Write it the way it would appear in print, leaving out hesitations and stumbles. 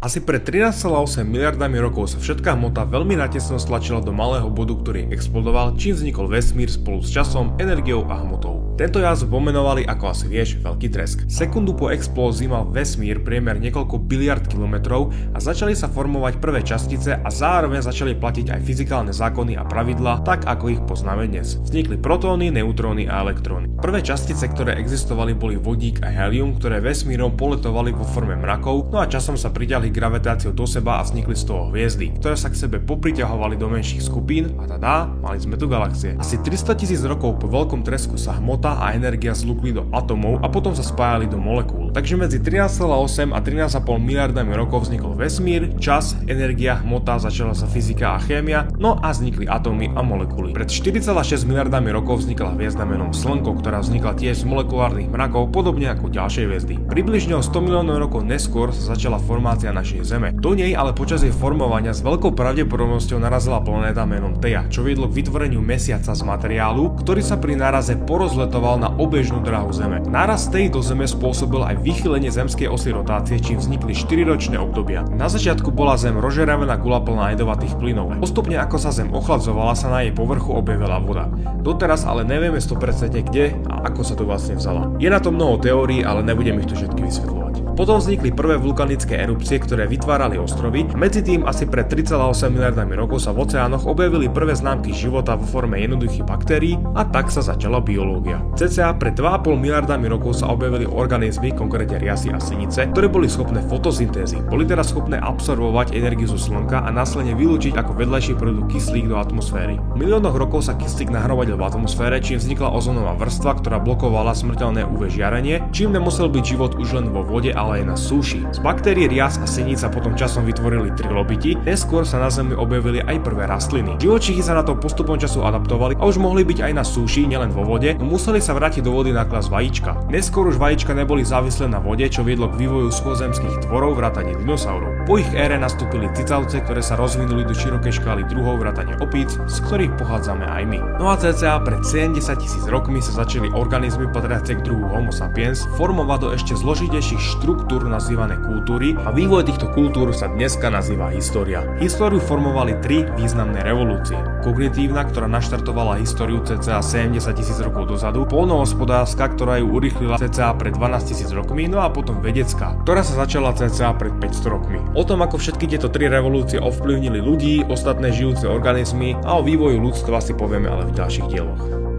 Asi pred 13,8 miliardami rokov sa všetká hmota veľmi natesno stlačila do malého bodu, ktorý explodoval, čím vznikol vesmír spolu s časom, energiou a hmotou. Tento jaz pomenovali, ako asi vieš, veľký tresk. Sekundu po explózii mal vesmír priemer niekoľko biliard kilometrov a začali sa formovať prvé častice a zároveň začali platiť aj fyzikálne zákony a pravidlá, tak ako ich poznáme dnes. Vznikli protóny, neutróny a elektróny. Prvé častice, ktoré existovali, boli vodík a helium, ktoré vesmírom poletovali vo forme mrakov, no a časom sa priťahli gravitáciou do seba a vznikli z toho hviezdy, ktoré sa k sebe popriťahovali do menších skupín a tada, mali sme tu galaxie. Asi 300 000 rokov po veľkom tresku sa hmota a energia zlúkli do atómov a potom sa spájali do molekúl. Takže medzi 13,8 a 13,5 miliardami rokov vznikol vesmír, čas, energia, hmota, začala sa fyzika a chémia, no a vznikli atómy a molekuly. Pred 4,6 miliardami rokov vznikla hviezda menom Slnko, ktorá vznikla tiež z molekulárnych mrakov, podobne ako ďalšie hviezdy. Približne o 100 miliónov rokov neskôr sa začala formácia našej Zeme. Do nej ale počas jej formovania s veľkou pravdepodobnosťou narazila planéta menom Theia, čo viedlo k vytvoreniu mesiaca z materiálu, ktorý sa pri náraze porozletoval na obežnú dráhu Zeme. Náraz Theii do Zeme spôsobil aj vychýlenie zemskej osy rotácie, čím vznikli 4-ročné obdobia. Na začiatku bola Zem rozžeravená guľa plná jedovatých plynov. Postupne ako sa Zem ochladzovala, sa na jej povrchu objavila voda. Doteraz ale nevieme 100% kde a ako sa to vlastne vzala. Je na to mnoho teórií, ale nebudem ich tu všetky vysvetľovať. Potom vznikli prvé vulkanické erupcie, ktoré vytvárali ostrovy. Medzi tým asi pred 3,8 miliardami rokov sa v oceánoch objavili prvé známky života vo forme jednoduchých baktérií a tak sa začala biológia. Cca pred 2,5 miliardami rokov sa objavili organizmy, konkrétne riasy a sinice, ktoré boli schopné fotosyntézy. Boli teraz schopné absorbovať energiu zo slnka a následne vylúčiť ako vedľajší produkt kyslík do atmosféry. V miliónoch rokov sa kyslík nahromadil v atmosfére, čím vznikla ozónová vrstva, ktorá blokovala smrteľné UV žiarenie, čím nemusel byť život už len vo vode, ale aj na súši. Z baktérií rias a siníc sa potom časom vytvorili trilobiti, neskôr sa na Zemi objavili aj prvé rastliny. Živočichy sa na to postupom času adaptovali a už mohli byť aj na súši, nielen vo vode, no museli sa vrátiť do vody na klas vajíčka. Neskôr už vajíčka neboli závislé na vode, čo viedlo k vývoju suchozemských tvorov vrátane dinosaurov. Po ich ére nastúpili cicavce, ktoré sa rozvinuli do širokej škály druhov vrátane opíc, z ktorých pochádzame aj my. No a cca pred 70 000 rokmi sa začali organizmy patriace k druhu Homo sapiens formovať do ešte zložitejších štruktúr nazývané kultúry a vývoj týchto kultúr sa dneska nazýva história. Históriu formovali tri významné revolúcie. Kognitívna, ktorá naštartovala históriu cca 70 000 rokov dozadu, poľnohospodárska, ktorá ju urýchlila cca pred 12 000 rokmi, no a potom vedecká, ktorá sa začala cca pred 500 rokmi. O tom, ako všetky tieto tri revolúcie ovplyvnili ľudí, ostatné žijúce organizmy a o vývoju ľudstva si povieme ale v ďalších dieloch.